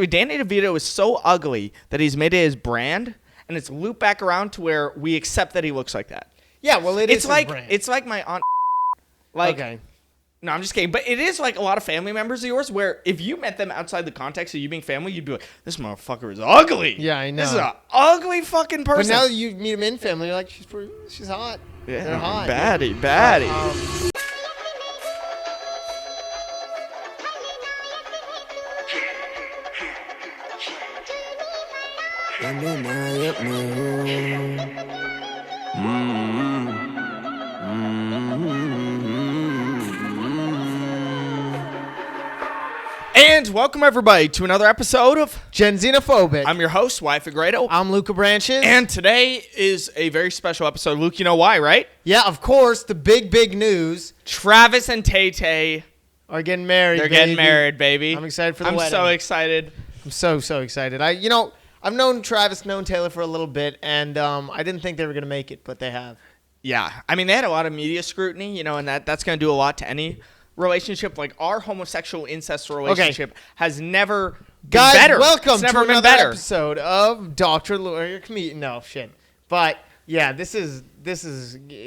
Danny DeVito is so ugly that he's made it his brand, and it's looped back around to where we accept that he looks like that. Yeah, well, it's like his brand. it's like my aunt. Like, okay. No, I'm just kidding. But it is like a lot of family members of yours where if you met them outside the context of you being family, you'd be like, this motherfucker is ugly. Yeah, I know. This is an ugly fucking person. But now you meet him in family, you're like, she's hot. Yeah, they're hot. Baddie. And welcome everybody to another episode of Gen Xenophobic. I'm your host, Wife Agredo. I'm Luca Branches. And today is a very special episode. Luke, you know why, right? Yeah, of course. The big news. Travis and Tay-Tay are getting married. They're getting married, baby. I'm excited for the wedding. I'm so excited. I'm so excited. I've known Travis, known Taylor for a little bit, and I didn't think they were going to make it, but they have. Yeah. I mean, they had a lot of media scrutiny, and that's going to do a lot to any relationship. Like, our homosexual incest relationship has never been better. Guys, welcome it's never to been another better. episode of Dr. Lawyer Comedian. No, shit. But, yeah, this is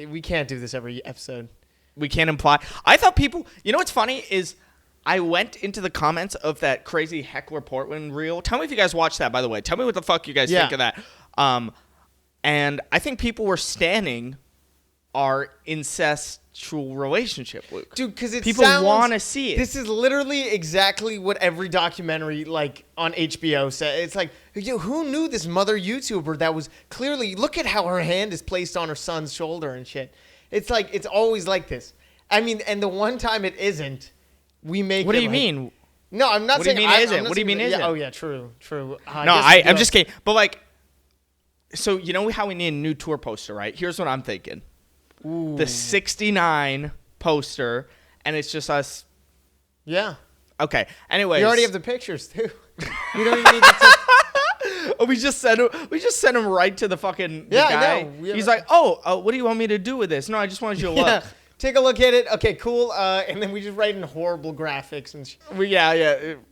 we can't do this every episode. We can't imply. I thought people, you know what's funny is I went into the comments of that crazy Heckler Portland reel. Tell me if you guys watched that, by the way. Tell me what the fuck you guys think of that. And I think people were standing our incestual relationship, Luke. Dude, because people want to see it. This is literally exactly what every documentary, like, on HBO said. It's like, who knew this mother YouTuber that was clearly, look at how her hand is placed on her son's shoulder and shit. It's like, it's always like this. I mean, and the one time it isn't, we make What it do you like, mean? No, I'm not what saying. Do you mean isn't? What do you mean isn't? Yeah, oh, yeah, true. No, I'm just kidding. But, like, so you know how we need a new tour poster, right? Here's what I'm thinking. Ooh. The 69 poster, and it's just us. Yeah. Okay. Anyways. You already have the pictures, too. You don't even need to. Oh, we just sent him right to the fucking yeah, guy. I know. He's like, what do you want me to do with this? No, I just wanted you to look. Take a look at it. Okay, cool. And then we just write in horrible graphics and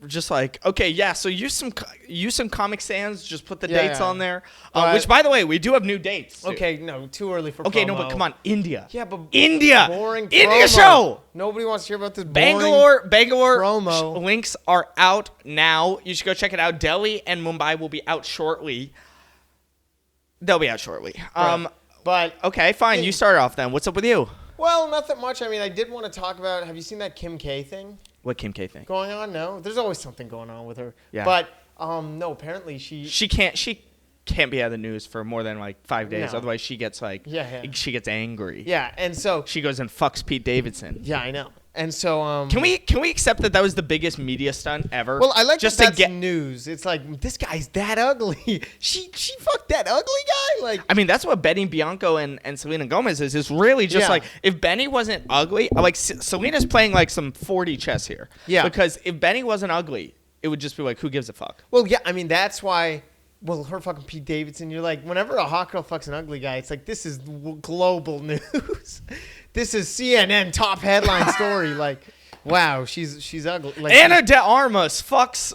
just like, okay, yeah. So use some Comic Sans. Just put the dates on there. Which, by the way, we do have new dates. Dude. Okay, no, too early for. Okay, promo. no, but come on, India. Yeah, but India. Boring. India promo. show. Nobody wants to hear about this. Bangalore promo. Links are out now. You should go check it out. Delhi and Mumbai will be out shortly. They'll be out shortly. Right. But okay, fine. You start off then. What's up with you? Well, not that much. I mean, I did want to talk about. Have you seen that Kim K thing? What Kim K thing? Going on? No, there's always something going on with her. Yeah. But no, apparently she can't be out of the news for more than like 5 days. No. Otherwise, she gets like she gets angry. Yeah, and so she goes and fucks Pete Davidson. Yeah, I know. And so can we accept that was the biggest media stunt ever? Well, I like just that's news. It's like, this guy's that ugly. she fucked that ugly guy. Like, I mean, that's what Benny Bianco and Selena Gomez is. It's really just like, if Benny wasn't ugly, like Selena's playing like some 4D chess here. Yeah. Because if Benny wasn't ugly, it would just be like, who gives a fuck? Well, yeah. I mean, that's why. Well, her fucking Pete Davidson. You're like, whenever a hot girl fucks an ugly guy, it's like, this is global news. This is CNN top headline story. Like, wow, she's ugly. Like, Ana de Armas fucks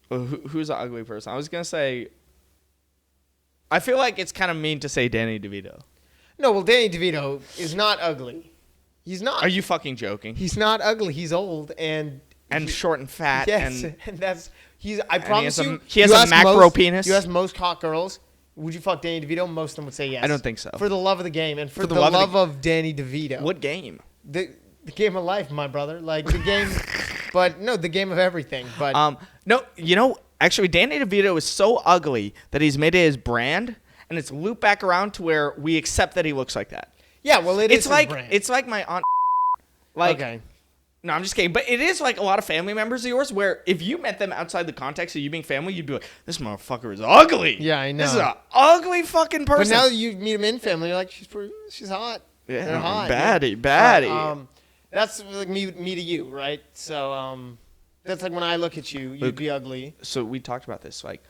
who's an ugly person? I was gonna say. I feel like it's kind of mean to say Danny DeVito. No, well, Danny DeVito is not ugly. He's not. Are you fucking joking? He's not ugly. He's old and short and fat. Yes, and that's I promise you. He has a macro penis. You ask most hot girls, would you fuck Danny DeVito? Most of them would say yes. I don't think so. For the love of the game and for the love of Danny DeVito. What game? The game of life, my brother. Like the game, but no, the game of everything. But no, actually, Danny DeVito is so ugly that he's made it his brand, and it's looped back around to where we accept that he looks like that. Yeah, well, it's his brand. It's like my aunt. Like, okay. No, I'm just kidding. But it is like a lot of family members of yours where if you met them outside the context of you being family, you'd be like, this motherfucker is ugly. Yeah, I know. This is an ugly fucking person. But now you meet him in family, you're like, she's hot. Yeah, they're hot. Baddie. That's like me to you, right? So that's like when I look at you, you'd be ugly. So we talked about this, like,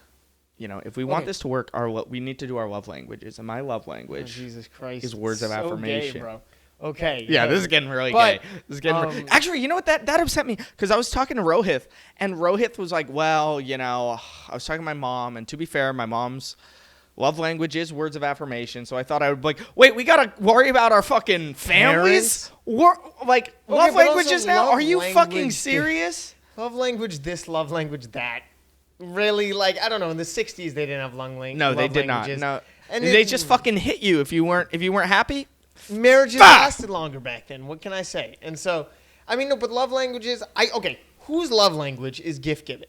if we want this to work, we need to do our love languages, and my love language Jesus Christ, is words of affirmation. Gay, bro. Okay. Yeah, this is getting really gay. This is getting actually, you know what? That upset me because I was talking to Rohith, and Rohith was like, well, you know, I was talking to my mom, and to be fair, my mom's love language is words of affirmation, so I thought I would be like, wait, we got to worry about our fucking families? Love languages now? Are you fucking serious? Love language this, love language that. Really, like, I don't know, in the 60s they didn't have love languages. No, they did not. No. And they just fucking hit you if you weren't happy. Marriages lasted longer back then. What can I say? And so, I mean, no, but love languages, whose love language is gift giving?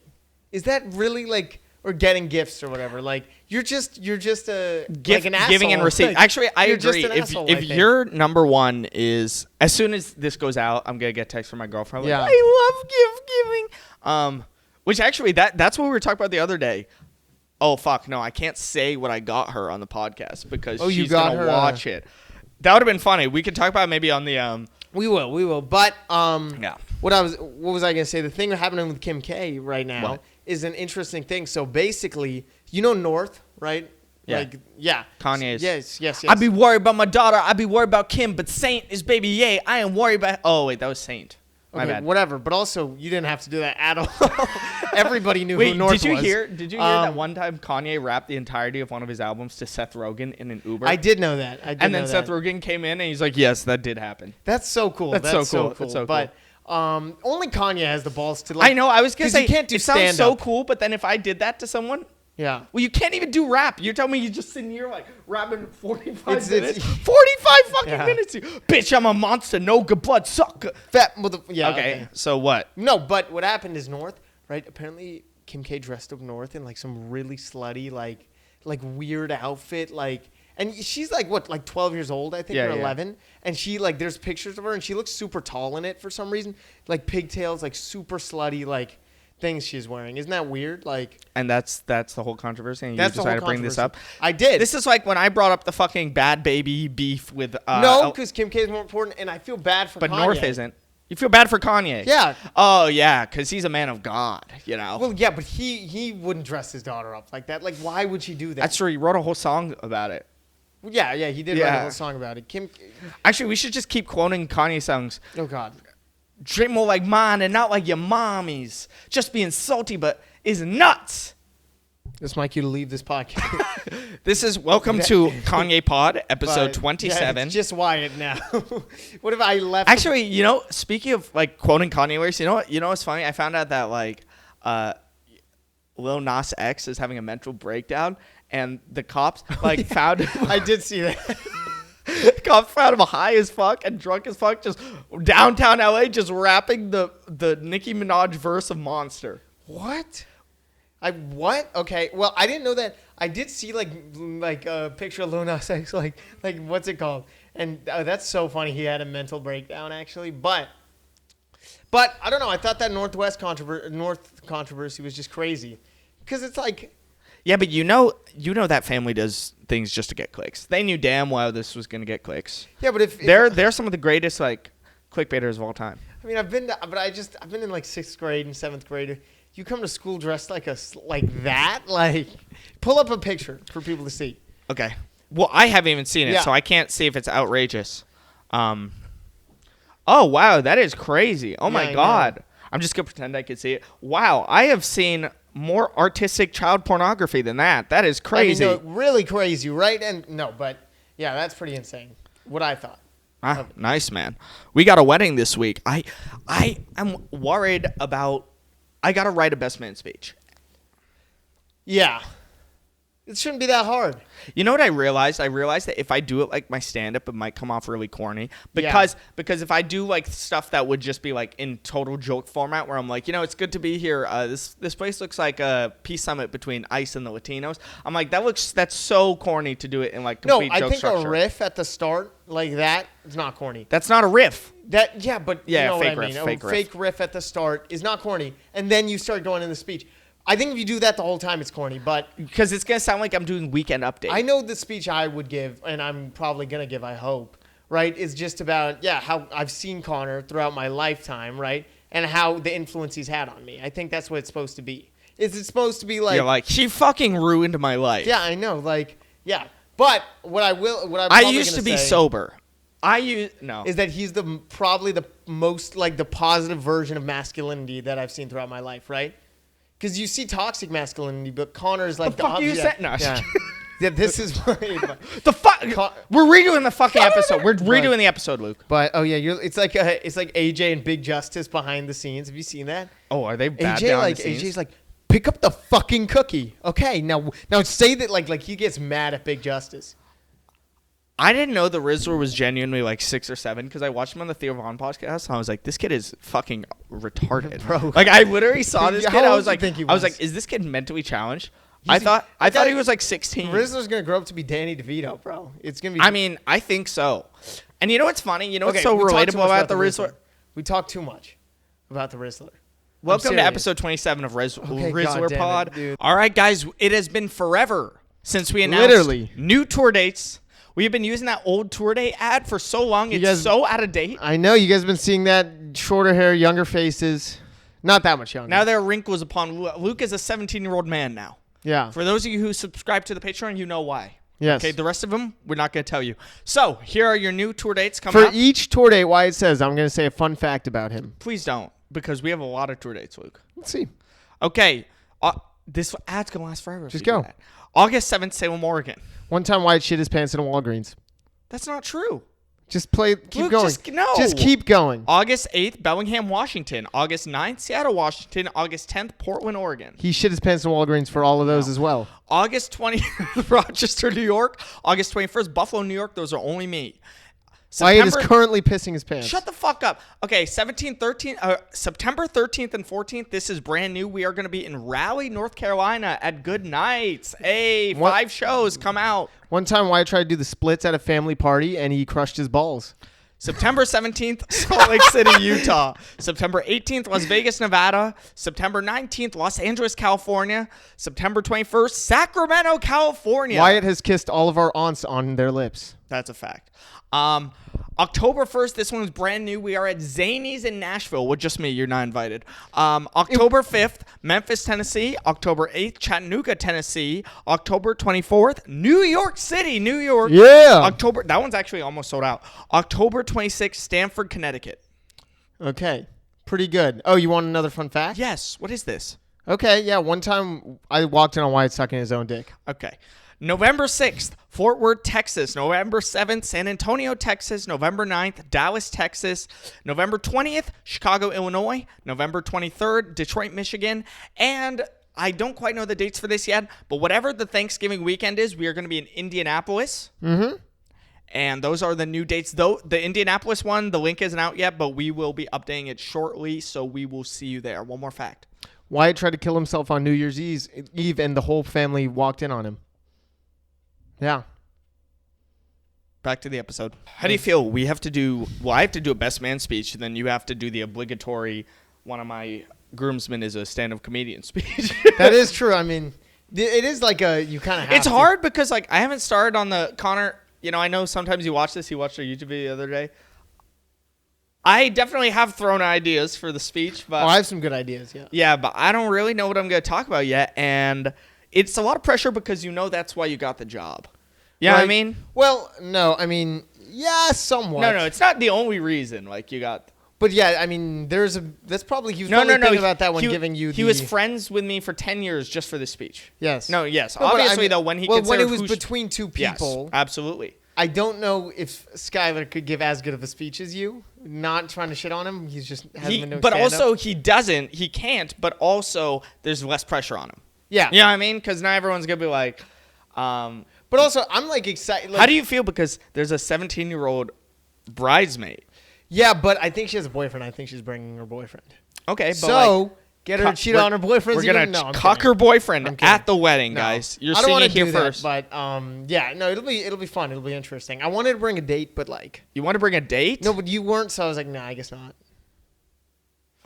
Is that really like... Or getting gifts or whatever. Like you're just a gift, like an asshole. Giving and receiving. Actually, I agree. If your number one is, as soon as this goes out, I'm gonna get a text from my girlfriend. Like, I love gift giving. Which actually that's what we were talking about the other day. Oh fuck no, I can't say what I got her on the podcast because she's gonna watch it. That would have been funny. We could talk about it maybe on the We will. But yeah. What was I gonna say? The thing happening with Kim K right now is an interesting thing. So basically, you know North, right? Yeah. Like, yeah. Kanye's. Yes. I'd be worried about my daughter. I'd be worried about Kim, but Saint is baby yay. I am worried about... Oh, wait, that was Saint. My bad. Whatever. But also, you didn't have to do that at all. Everybody knew who North was. Did you hear that one time Kanye rapped the entirety of one of his albums to Seth Rogen in an Uber? I did know that. And then Seth Rogen came in and he's like, yes, that did happen. That's so cool. That's so cool. That's so cool. But only Kanye has the balls to like... I know. I was going to say, you can't do it sounds so cool, but then if I did that to someone... Yeah. Well, you can't even do rap. You're telling me you're just sitting here like rapping 45 minutes? 45 fucking minutes. Bitch, I'm a monster. No good blood. Suck. Fat mother... Yeah. Okay. So what? No, but what happened is North, right? Apparently, Kim K dressed up North in like some really slutty, like weird outfit, like... And she's like, what, like 12 years old, I think, or 11. And she, like, there's pictures of her, and she looks super tall in it for some reason. Like, pigtails, like, super slutty, like, things she's wearing. Isn't that weird? Like, and that's the whole controversy, and you decided to bring this up? I did. This is like when I brought up the fucking bad baby beef with... no, because Kim K is more important, and I feel bad for Kanye. But North isn't. You feel bad for Kanye. Yeah. Oh, yeah, because he's a man of God, you know? Well, yeah, but he wouldn't dress his daughter up like that. Like, why would she do that? That's true. He wrote a whole song about it. Yeah, he did write a whole song about it. Actually, we should just keep quoting Kanye songs. Oh, God. Drink more like mine and not like your mommy's. Just being salty, but is nuts. This might cue to leave this podcast. This is Welcome to Kanye Pod, episode 27. Yeah, it's just Wyatt now. What if I left? Actually, you know, speaking of like quoting Kanye lyrics, you know what's funny? I found out that like Lil Nas X is having a mental breakdown. And the cops like found him. I did see that. The cops found him high as fuck and drunk as fuck, just downtown LA, just rapping the Nicki Minaj verse of Monster. What? What? Okay. Well, I didn't know that. I did see like a picture of Lil Nas X, like what's it called? And that's so funny. He had a mental breakdown actually, but I don't know. I thought that North controversy was just crazy because it's like. Yeah, but you know that family does things just to get clicks. They knew damn well this was gonna get clicks. Yeah, but if they're some of the greatest like clickbaiters of all time. I mean, I've been in like 6th grade and 7th grade. You come to school dressed like that, like pull up a picture for people to see. Okay. Well, I haven't even seen it, so I can't see if it's outrageous. Oh wow, that is crazy. Oh my God. I'm just gonna pretend I can see it. Wow, I have seen more artistic child pornography than that. That is crazy. I mean, no, really crazy, right? And no, but yeah, that's pretty insane. What I thought. Nice, man. We got a wedding this week. I am worried about. I gotta write a best man speech. Yeah. It shouldn't be that hard. You know what I realized? I realized that if I do it like my stand-up, it might come off really corny. Because if I do like stuff that would just be like in total joke format where I'm like, you know, it's good to be here. This place looks like a peace summit between ICE and the Latinos. I'm like, that's so corny to do it in like complete joke structure. No, I think a riff at the start like that is not corny. That's not a riff. But fake what I mean. Fake riff at the start is not corny. And then you start going in the speech. I think if you do that the whole time, it's corny, but... Because it's going to sound like I'm doing Weekend Update. I know the speech I would give, and I'm probably going to give, I hope, right, is just about, how I've seen Connor throughout my lifetime, right, and how the influence he's had on me. I think that's what it's supposed to be. Is it supposed to be like... You're like, she fucking ruined my life. Yeah, I know, like, yeah. But what I used to be sober. is that he's probably the most like the positive version of masculinity that I've seen throughout my life, right? Because you see toxic masculinity, but Connor is like the fuck you said? No. Yeah. Yeah, this is my, the fuck. We're redoing the fucking episode. We're redoing the episode, Luke. But it's like AJ and Big Justice behind the scenes. Have you seen that? Oh, are they bad behind the scenes? AJ's like, pick up the fucking cookie. Okay, now say that like he gets mad at Big Justice. I didn't know the Rizzler was genuinely like 6 or 7 because I watched him on the Theo Von podcast and I was like, this kid is fucking retarded, bro. Like I literally saw this kid. I was like, is this kid mentally challenged? I thought he was like 16. Rizzler's gonna grow up to be Danny DeVito, bro. It's gonna be. I mean, I think so. And you know what's funny? You know what's so relatable about the Rizzler? We talk too much about the Rizzler. Welcome to episode 27 of Rizzler Pod. All right, guys, it has been forever since we announced new tour dates. We have been using that old tour date ad for so long. It's so out of date. I know. You guys have been seeing that shorter hair, younger faces. Not that much younger. Now there are wrinkles upon Luke. Luke is a 17-year-old man now. Yeah. For those of you who subscribe to the Patreon, you know why. Yes. Okay, the rest of them, we're not going to tell you. So here are your new tour dates coming up. For each tour date, Wyatt says, I'm going to say a fun fact about him. Please don't, because we have a lot of tour dates, Luke. Let's see. Okay. This ad's going to last forever. Just go. August 7th, Salem, Oregon. One time Wyatt shit his pants in a Walgreens. That's not true. Just keep Luke, going. Just keep going. August 8th, Bellingham, Washington. August 9th, Seattle, Washington. August 10th, Portland, Oregon. He shit his pants in Walgreens for all of those as well. August 20th, Rochester, New York. August 21st, Buffalo, New York. Those are only me. Wyatt is currently pissing his pants. Shut the fuck up. Okay, September 13th and 14th, this is brand new. We are going to be in Raleigh, North Carolina at Good Nights. Hey, 5 shows. Come out. One time Wyatt tried to do the splits at a family party, and he crushed his balls. September 17th, Salt Lake City, Utah. September 18th, Las Vegas, Nevada. September 19th, Los Angeles, California. September 21st, Sacramento, California. Wyatt has kissed all of our aunts on their lips. That's a fact. October 1st, this one's brand new. We are at Zany's in Nashville. With just me, you're not invited. October 5th, Memphis, Tennessee. October 8th, Chattanooga, Tennessee. October 24th, New York City, New York. Yeah. That one's actually almost sold out. October 26th, Stamford, Connecticut. Okay. Pretty good. Oh, you want another fun fact? Yes. What is this? Okay, yeah. One time I walked in on Wyatt sucking his own dick. Okay. November 6th, Fort Worth, Texas. November 7th, San Antonio, Texas. November 9th, Dallas, Texas. November 20th, Chicago, Illinois. November 23rd, Detroit, Michigan. And I don't quite know the dates for this yet, but whatever the Thanksgiving weekend is, we are going to be in Indianapolis. Mm-hmm. And those are the new dates. Though the Indianapolis one, the link isn't out yet, but we will be updating it shortly, so we will see you there. One more fact. Wyatt tried to kill himself on New Year's Eve, and the whole family walked in on him. Yeah. Back to the episode. How do you feel? I have to do a best man speech, and then you have to do the obligatory, one of my groomsmen is a stand-up comedian speech. That is true. I mean, it is like you kind of have It's hard because like I haven't started on the Connor, I know sometimes you watch this. He watched a YouTube video the other day. I definitely have thrown ideas for the speech, but I have some good ideas, yeah. Yeah, but I don't really know what I'm going to talk about yet, and it's a lot of pressure because that's why you got the job. Yeah, what I mean? Well, no, I mean, yeah, somewhat. No, it's not the only reason. Like you got. But yeah, I mean, that's probably he was thinking about that when giving you. He was friends with me for 10 years just for this speech. Yes. No, yes. No, obviously, though, when it was between two people. Yes, absolutely. I don't know if Skyler could give as good of a speech as you. Not trying to shit on him. He's just hasn't been doing But stand-up. also, he doesn't. He can't. But also, there's less pressure on him. Yeah. You know what I mean? Because not everyone's going to be like. But also, I'm like excited. Like, how do you feel? Because there's a 17-year-old bridesmaid. Yeah, but I think she has a boyfriend. I think she's bringing her boyfriend. Okay, but so get her to cheat on her boyfriend. We're gonna cock her boyfriend at the wedding, guys. You're seeing it here first. But yeah, no, it'll be fun. It'll be interesting. I wanted to bring a date, but like, you want to bring a date? No, but you weren't, so I was like, nah, I guess not.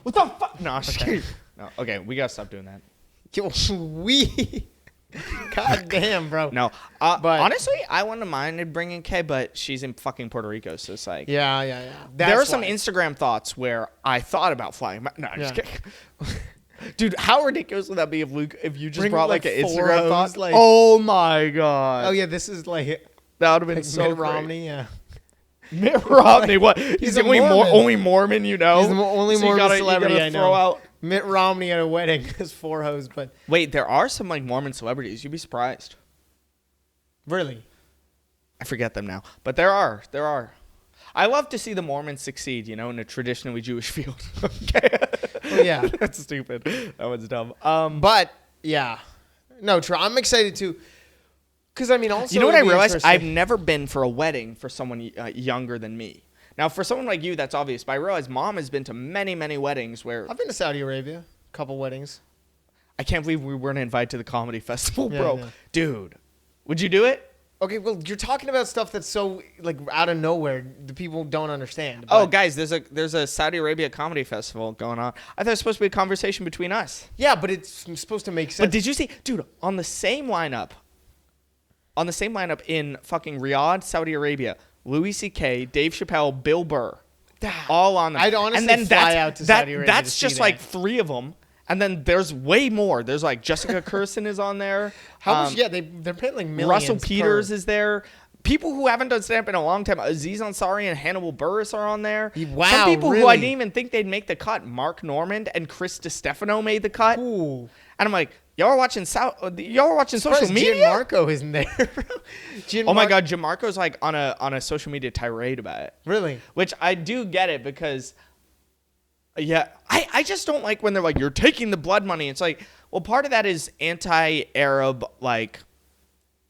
What the fuck? No, okay. No, okay, we gotta stop doing that. God damn, bro. No, but honestly, I wouldn't mind bringing Kay, but she's in fucking Puerto Rico, so it's like... Yeah. There are some Instagram thoughts where I thought about flying. No, I'm just kidding. Dude, how ridiculous would that be if you just brought like an Instagram thought? Like, oh my god. Oh yeah, this is like... That would have been like so Mitt Romney, yeah. Mitt Romney, what? He's the only Mormon you know. He's the only So Mormon celebrity I know. Out. Mitt Romney at a wedding has 4 hoes, but wait, there are some like Mormon celebrities. You'd be surprised. Really? I forget them now, but there are. I love to see the Mormons succeed, you know, in a traditionally Jewish field. Okay. Well, yeah. That's stupid. That one's dumb. But yeah, no, true. I'm excited too, because I mean, also you know what I realized? I've never been for a wedding for someone younger than me. Now, for someone like you, that's obvious. But I realize Mom has been to many, many weddings where I've been to Saudi Arabia, a couple weddings. I can't believe we weren't invited to the comedy festival, Yeah, bro. yeah. Dude, would you do it? Okay, well, you're talking about stuff that's so like out of nowhere, the people don't understand. Oh, guys, there's a Saudi Arabia comedy festival going on. I thought it was supposed to be a conversation between us. Yeah, but it's supposed to make sense. But did you see, dude, on the same lineup in fucking Riyadh, Saudi Arabia, Louis C.K., Dave Chappelle, Bill Burr, all on them. I'd honestly fly out to Saudi Arabia. That's just like 3 of them. And then there's way more. There's like Jessica Kirsten is on there. How much? Yeah, they're paying like millions. Russell Peters is there. People who haven't done stand-up in a long time. Aziz Ansari and Hannibal Buress are on there. Wow, some people really? who I didn't even think they'd make the cut. Mark Normand and Chris DiStefano made the cut. Ooh. And I'm like, y'all are watching social media? Gianmarco isn't there. Oh my God, Gianmarco's like on a social media tirade about it. Really? Which I do get it because, yeah, I just don't like when they're like, you're taking the blood money. It's like, well, part of that is anti-Arab like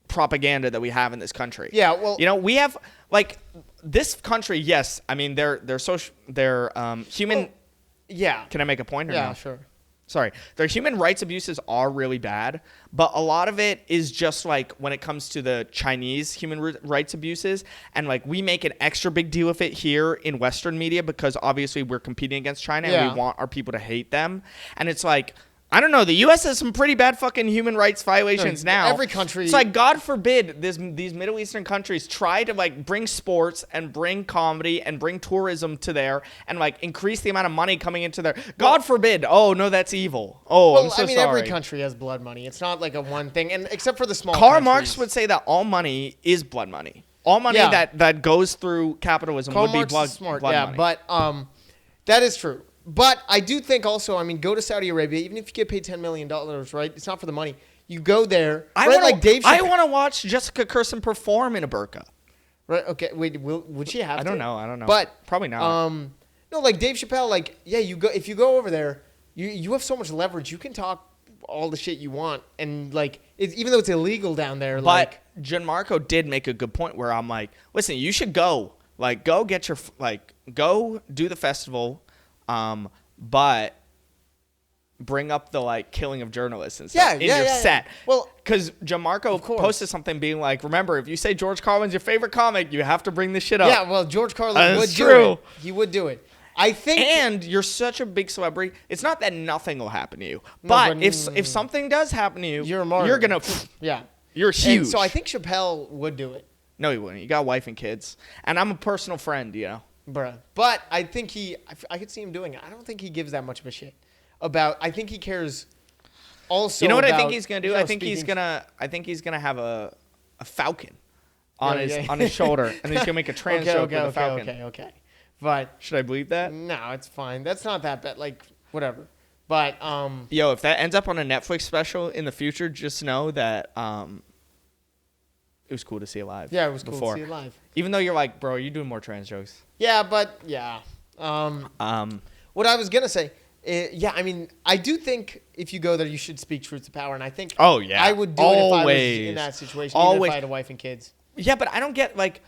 propaganda that we have in this country. Yeah, well, you know, we have like this country. Yes, I mean they're social, they're human. Well, yeah. Can I make a point? Or Yeah, no? sure. Sorry, their human rights abuses are really bad, but a lot of it is just like when it comes to the Chinese human rights abuses, and like we make an extra big deal of it here in Western media because obviously we're competing against China and we want our people to hate them, and it's like, I don't know. The U.S. has some pretty bad fucking human rights violations now. Every country. It's like, God forbid these Middle Eastern countries try to like bring sports and bring comedy and bring tourism to there and like increase the amount of money coming into there. God forbid. Oh, no, that's evil. Oh, I'm so sorry. Every country has blood money. It's not like a one thing, and except for the small Karl countries. Marx would say that all money is blood money. All money that goes through capitalism Karl would Marx be blood, is smart. blood yeah, money. But that is true. But I do think also, I mean, go to Saudi Arabia, even if you get paid $10 million, right? It's not for the money. You go there, like Dave Chappelle. I want to watch Jessica Kirsten perform in a burqa. Right, okay, wait, would she have to? I don't know. But probably not. No, like Dave Chappelle, like, yeah, if you go over there, you have so much leverage. You can talk all the shit you want. And, like, even though it's illegal down there. But Gianmarco did make a good point where I'm like, listen, you should go. Like, go get your, like, go do the festival. But bring up the like killing of journalists and stuff in your set. Well, because Gianmarco posted something being like, remember, if you say George Carlin's your favorite comic, you have to bring this shit up. Yeah, well, George Carlin would do it. He would do it. I think. And you're such a big celebrity. It's not that nothing will happen to you, but if something does happen to you, you're a martyr. You're gonna. Yeah. You're huge. And so I think Chappelle would do it. No, he wouldn't. You got a wife and kids, and I'm a personal friend, you know. Bruh. But I think I could see him doing it. I don't think he gives that much of a shit about. I think he cares. Also, you know what about, I think he's gonna do? I think he's gonna have a falcon on his shoulder, and he's gonna make a trans joke with a falcon. Okay. But should I believe that? No, it's fine. That's not that bad. Like whatever. But yo, if that ends up on a Netflix special in the future, just know that it was cool to see it live. Yeah, it was cool to see it live. Even though you're like, bro, you're doing more trans jokes. Yeah, but yeah. What I was gonna say, I mean, I do think if you go there, you should speak truth to power, and I think, I would do it if I was in that situation, even if I had a wife and kids. Yeah, but I don't get like,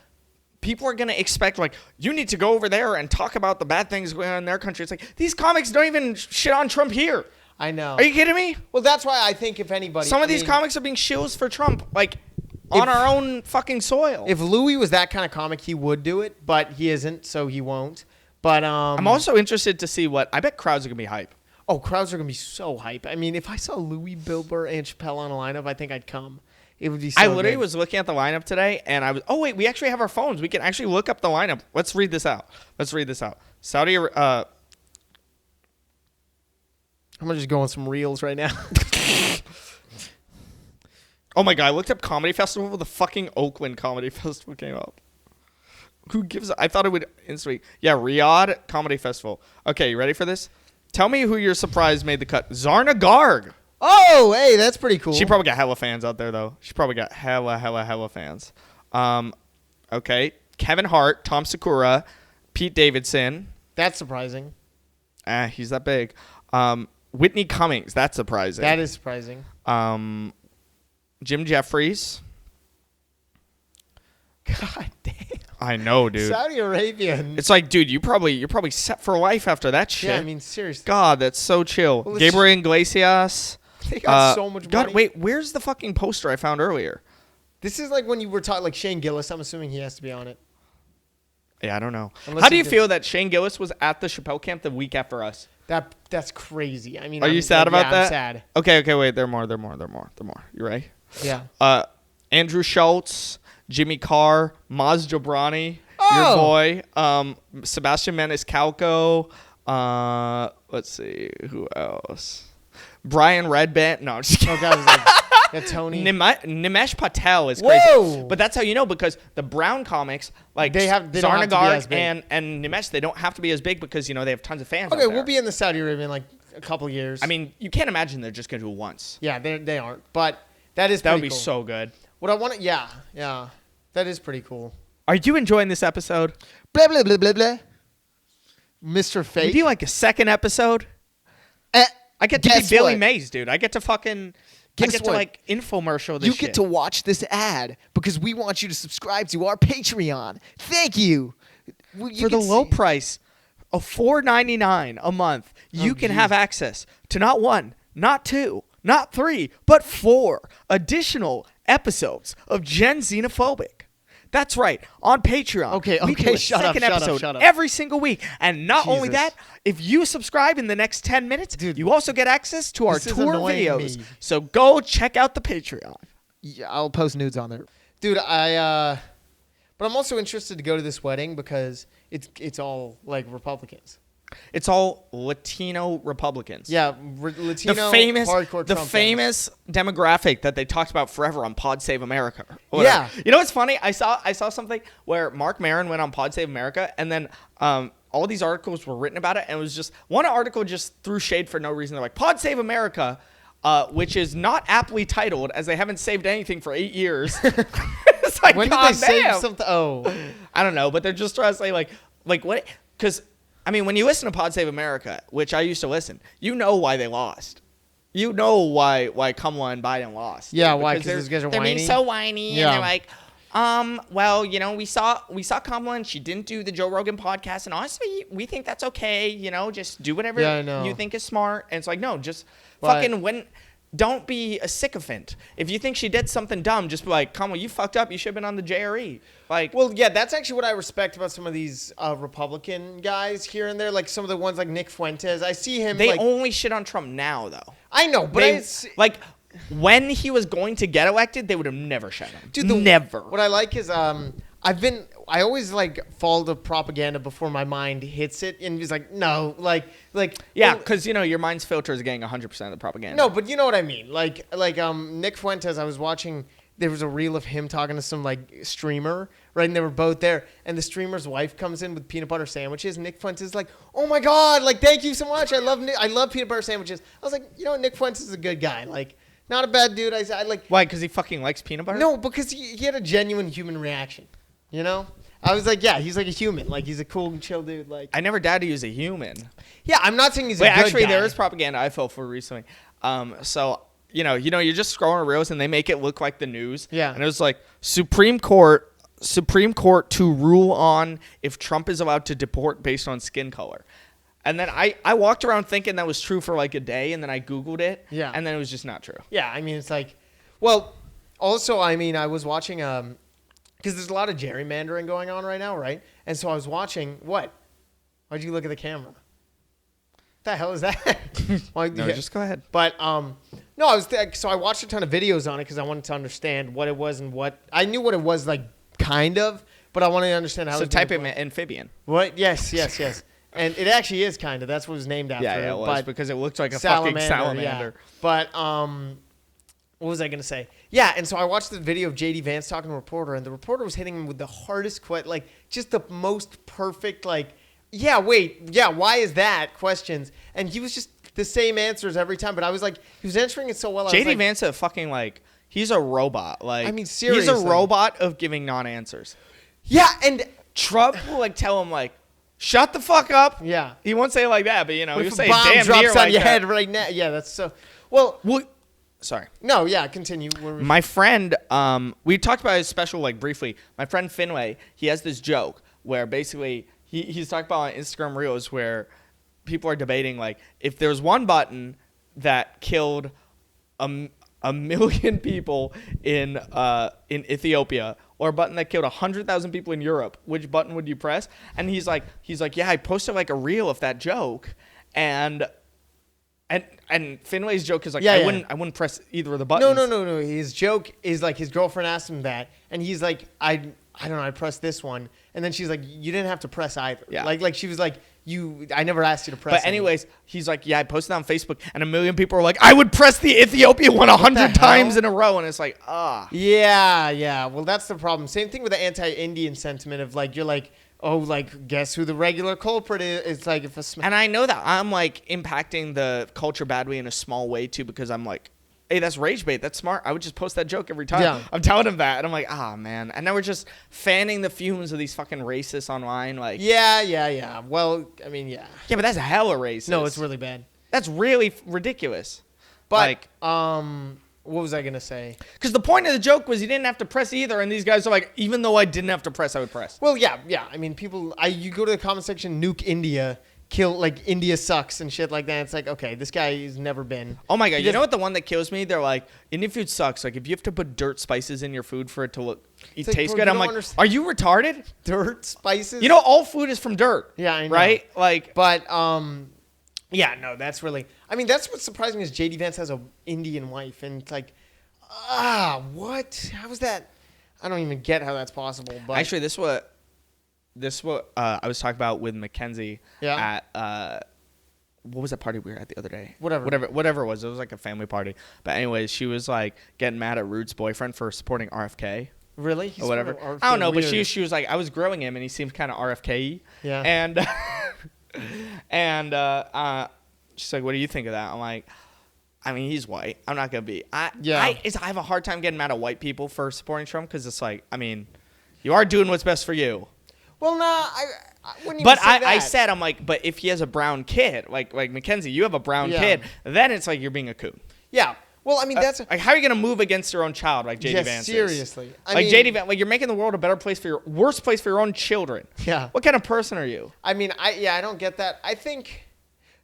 people are gonna expect like, you need to go over there and talk about the bad things going on in their country. It's like these comics don't even shit on Trump here. I know. Are you kidding me? Well, that's why I think if anybody, some of these comics are being shills for Trump, like. On our own fucking soil. If Louis was that kind of comic, he would do it, but he isn't, so he won't. But I'm also interested to see I bet crowds are gonna be hype. Oh, crowds are gonna be so hype. I mean, if I saw Louis, Bill Burr, and Chappelle on a lineup, I think I'd come. It would be so I literally good. was looking at the lineup today, and I was. Oh wait, we actually have our phones. We can actually look up the lineup. Let's read this out. Saudi. I'm gonna just go on some reels right now. Oh my god, I looked up comedy festival. The fucking Oakland Comedy Festival came up. Who gives? I thought it would instantly. Yeah, Riyadh Comedy Festival. Okay, you ready for this? Tell me who you're surprised made the cut. Zarna Garg. Oh, hey, that's pretty cool. She probably got hella fans out there, though. She probably got hella fans. Okay. Kevin Hart, Tom Segura, Pete Davidson. That's surprising. He's that big. Whitney Cummings. That's surprising. That is surprising. Jim Jeffries. God damn. I know, dude. Saudi Arabia. It's like, dude, you're probably set for life after that shit. Yeah, I mean, seriously. God, that's so chill. Well, Gabriel Iglesias. They got so much money. God, wait, where's the fucking poster I found earlier? This is like when you were talking, like Shane Gillis. I'm assuming he has to be on it. Yeah, I don't know. Unless How do he you did- feel that Shane Gillis was at the Chappelle camp the week after us? That's crazy. I mean, Are you sad about that? I'm sad. Okay, wait. There are more. You ready? Yeah. Andrew Schultz, Jimmy Carr, Maz Jobrani, your Oh! boy, Sebastian Maniscalco. Let's see, who else? Brian Redband. No, I'm just kidding. Oh God, it was like yeah, Tony. Nimesh Patel is crazy. Whoa! But that's how you know, because the Brown comics, like They don't have to be Zarnagar as big. and Nimesh, they don't have to be as big because, they have tons of fans out Okay, there. we'll be in the Saudi Arabia in like a couple years. I mean, you can't imagine they're just going to do it once. yeah, they aren't. But that is That would pretty be cool. so good. What I want to, yeah, that is pretty cool. Are you enjoying this episode? Blah blah blah blah blah. Mr. Fake. Would you like a second episode? I get to be guess Billy what? Mays, dude. I get to fucking... Guess I get to, what? like, infomercial this You shit. get to watch this ad because we want you to subscribe to our Patreon. Thank you. For the low price of $4.99 a month, you can have access to not one, not two, not three, but 4 additional episodes of Gen Xenophobic. That's right, on Patreon. Okay, we do a shut up, second shut up, episode shut up. every single week. And not only Jesus. that, if you subscribe in the next 10 minutes, Dude, you also get access to our this is tour annoying videos. me. So go check out the Patreon. Yeah, I'll post nudes on there. Dude, but I'm also interested to go to this wedding because it's all like Republicans. It's all Latino Republicans. Yeah, Latino hardcore the Trump famous demographic that they talked about forever on Pod Save America. Yeah. You know what's funny? I saw something where Mark Maron went on Pod Save America, and then all these articles were written about it, and it was just one article just threw shade for no reason. They're like, Pod Save America, which is not aptly titled, as they haven't saved anything for 8 years. It's like, When did God they save damn. something? Oh, I don't know, but they're just trying to say like what? Because I mean, when you listen to Pod Save America, which I used to listen, you know why they lost. You know why Kamala and Biden lost. Yeah, why? Because these guys are they're whiny? being so whiny, Yeah. and they're like, well, we saw Kamala and she didn't do the Joe Rogan podcast, and honestly, we think that's okay. Just do whatever Yeah, I know. you think is smart. And it's like, no, just But- fucking don't be a sycophant. If you think she did something dumb, just be like, Kamala, you fucked up. You should have been on the JRE. Like, well, yeah, that's actually what I respect about some of these Republican guys here and there. Like some of the ones like Nick Fuentes. I see him. they like, only shit on Trump now, though. I know, but They, it's like, when he was going to get elected, they would have never shut him. Dude, never. What I like is I always like fall to propaganda before my mind hits it, and he's like, no, like Yeah, well, because your mind's filter is getting 100% of the propaganda. no, but you know what I mean. Like Nick Fuentes, I was watching. There was a reel of him talking to some like streamer, right? And they were both there, and the streamer's wife comes in with peanut butter sandwiches. And Nick Fuentes is like, "Oh my god, like thank you so much. I love peanut butter sandwiches." I was like, Nick Fuentes is a good guy, like not a bad dude. I like Why? Because he fucking likes peanut butter? no, because he had a genuine human reaction. I was like, yeah, he's like a human, like he's a cool and chill dude. Like I never doubted he was a human. yeah, I'm not saying he's Wait, a good actually, guy. there is propaganda I fell for recently. So you're just scrolling reels and they make it look like the news. Yeah. And it was like Supreme Court to rule on if Trump is allowed to deport based on skin color. And then I walked around thinking that was true for like a day, and then I Googled it. Yeah. And then it was just not true. Yeah, I mean, it's like, well, also, I mean, I was watching, because there's a lot of gerrymandering going on right now, right? And so I was watching, what? Why'd you look at the camera? What the hell is that? No, just go ahead. But, no, so I watched a ton of videos on it because I wanted to understand what it was and I knew what it was, like, kind of, but I wanted to understand how So it was type being in played. amphibian. What? Yes. And it actually is kind of. That's what it was named after. Yeah, it was but because it looked like a fucking salamander. Yeah. But What was I going to say? Yeah, and so I watched the video of J.D. Vance talking to a reporter, and the reporter was hitting him with the hardest like, just the most perfect, like, why is that? Questions. And he was just the same answers every time, but I was like, he was answering it so well. J.D. Vance is fucking, like, he's a robot. Like, I mean, seriously. He's a robot of giving non-answers. Yeah, and Trump will, like, tell him, like, shut the fuck up. Yeah. He won't say it like that, but, you know, he'll say bomb damn drops near on like your that. head right now. Yeah, that's so... Well... Sorry. No, yeah, continue. My friend, we talked about his special, like, briefly. My friend Finway, he has this joke where basically he's talking about on Instagram Reels where people are debating, like, if there's one button that killed a million people in Ethiopia or a button that killed 100,000 people in Europe, which button would you press? And he's like, yeah, I posted, like, a reel of that joke, and Finway's joke is like, I wouldn't press either of the buttons. No. His joke is like his girlfriend asked him that, and he's like, I don't know, I pressed this one, and then she's like, you didn't have to press either. Yeah. Like she was like, I never asked you to press. But anyways, he's like, yeah, I posted on Facebook, and a million people were like, I would press the Ethiopia one 100 times in a row, and it's like, Yeah. Well, that's the problem. Same thing with the anti-Indian sentiment of like, you're like, oh, like, guess who the regular culprit is? It's like if and I know that I'm like impacting the culture badly in a small way too, because I'm like, hey, that's rage bait. That's smart. I would just post that joke every time. Yeah. I'm telling him that, and I'm like, man. And now we're just fanning the fumes of these fucking racists online. Like, yeah. Well, I mean, yeah. Yeah, but that's hella racist. No, it's really bad. That's really ridiculous. But what was I gonna say? Because the point of the joke was you didn't have to press either, and these guys are like, even though I didn't have to press, I would press. Well, yeah. I mean, you go to the comment section, nuke India, kill, like, India sucks and shit like that. It's like, okay, this guy has never been. Oh my god, you know what the one that kills me? They're like, Indian food sucks. Like, if you have to put dirt spices in your food for it to taste good, I'm like, are you retarded? Dirt spices? You know, all food is from dirt. Yeah, I know. Right? Like, but yeah, no, that's really. I mean, that's what's surprising is J.D. Vance has an Indian wife, and it's like, what? How is that? I don't even get how that's possible. But actually, this is what I was talking about with Mackenzie at what was that party we were at the other day? Whatever it was. It was like a family party. But anyways, she was like getting mad at Rude's boyfriend for supporting RFK. Really? Or whatever. I don't know, but she was like, I was grilling him and he seemed kind of RFK-y. Yeah. And she's like, what do you think of that? I'm like, I mean, he's white. I'm not gonna be. I have a hard time getting mad at white people for supporting Trump because it's like, I mean, you are doing what's best for you. Well, no, I wouldn't even say that. I said, I'm like, but if he has a brown kid, like Mackenzie, you have a brown kid, then it's like you're being a coon. Yeah. Well, I mean, that's like, how are you gonna move against your own child, like J.D. Vance? Seriously. I mean, J.D. Vance, like, you're making the world a better place for worst place for your own children. Yeah. What kind of person are you? I mean, I don't get that. I think,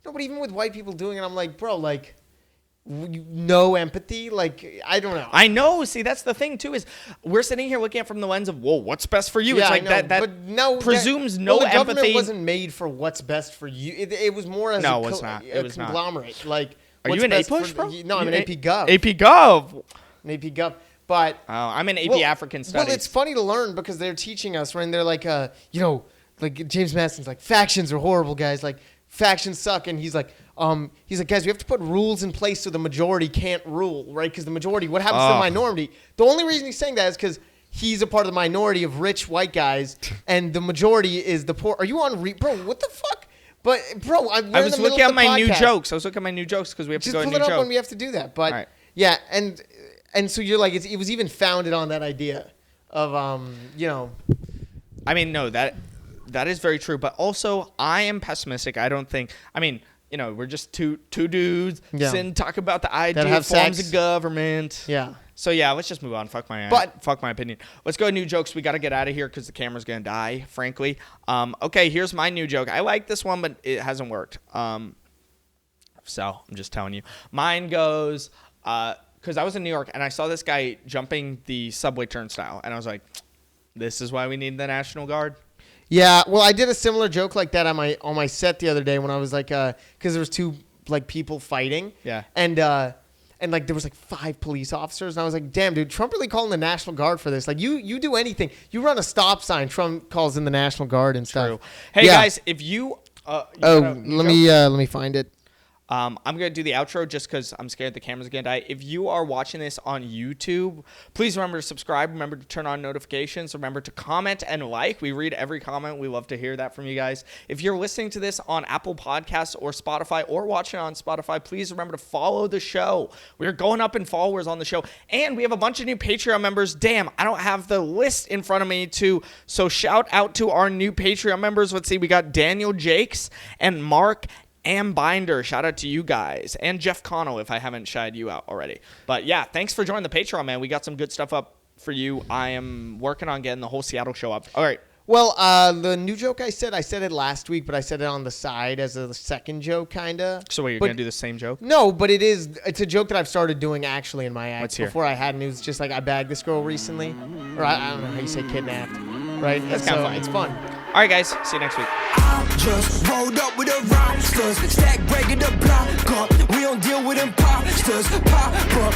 no, but even with white people doing it, I'm like, bro, like, no empathy. Like, I don't know. I know. See, that's the thing too. Is we're sitting here looking at it from the lens of, whoa, what's best for you? Yeah, it's like that but no, presumes no the empathy. The government wasn't made for what's best for you. It was more as a conglomerate. Like, are you an A-push, bro? No, I'm an AP Gov. AP Gov. An AP Gov. But I'm an AP African Studies. Well, it's funny to learn because they're teaching us, right? And they're like, like James Madison's like, factions are horrible, guys. Like, factions suck. And he's like, guys, we have to put rules in place so the majority can't rule, right? Because the majority, what happens to the minority? The only reason he's saying that is because he's a part of the minority of rich white guys, and the majority is the poor. Are you on bro? What the fuck? But bro, I was looking at my new jokes. I was looking at my new jokes because we have to go to new jokes. Just pull it up when we have to do that. But yeah, and so you're like, it was even founded on that idea of I mean, no, that is very true. But also, I am pessimistic. I don't think. I mean, we're just two dudes sitting talk about the idea of forms of government. Yeah. So yeah, let's just move on. Fuck my opinion. Let's go to new jokes. We got to get out of here because the camera's gonna die. Frankly. Okay, here's my new joke. I like this one, but it hasn't worked. So I'm just telling you. Mine goes because I was in New York and I saw this guy jumping the subway turnstile, and I was like, "This is why we need the National Guard." Yeah, well, I did a similar joke like that on my set the other day when I was like, because there was two like people fighting. Yeah. And like there was like 5 police officers, and I was like, damn, dude, Trump really calling the National Guard for this? Like, you do anything, you run a stop sign, Trump calls in the National Guard and stuff. True. Hey guys, if you let me find it. I'm going to do the outro just because I'm scared the camera's going to die. If you are watching this on YouTube, please remember to subscribe. Remember to turn on notifications. Remember to comment and like. We read every comment. We love to hear that from you guys. If you're listening to this on Apple Podcasts or Spotify or watching on Spotify, please remember to follow the show. We're going up in followers on the show. And we have a bunch of new Patreon members. Damn, I don't have the list in front of me so shout out to our new Patreon members. Let's see, we got Daniel Jakes and Mark Ambinder. Shout out to you guys. And Jeff Connell, if I haven't shied you out already. But yeah, thanks for joining the Patreon, man. We got some good stuff up for you. I am working on getting the whole Seattle show up. All right. Well, the new joke I said it last week, but I said it on the side as a second joke, kind of. So wait, you're going to do the same joke? No, but it's a joke that I've started doing actually in my act. Let's hear. Before I hadn't. It was just like I bagged this girl recently. Or I don't know how you say kidnapped. Right? That's kind of fun. It's fun. All right, guys. See you next week. I just rolled up with the rocksters, stack breaking the block up. We don't deal with imposters. Pop up.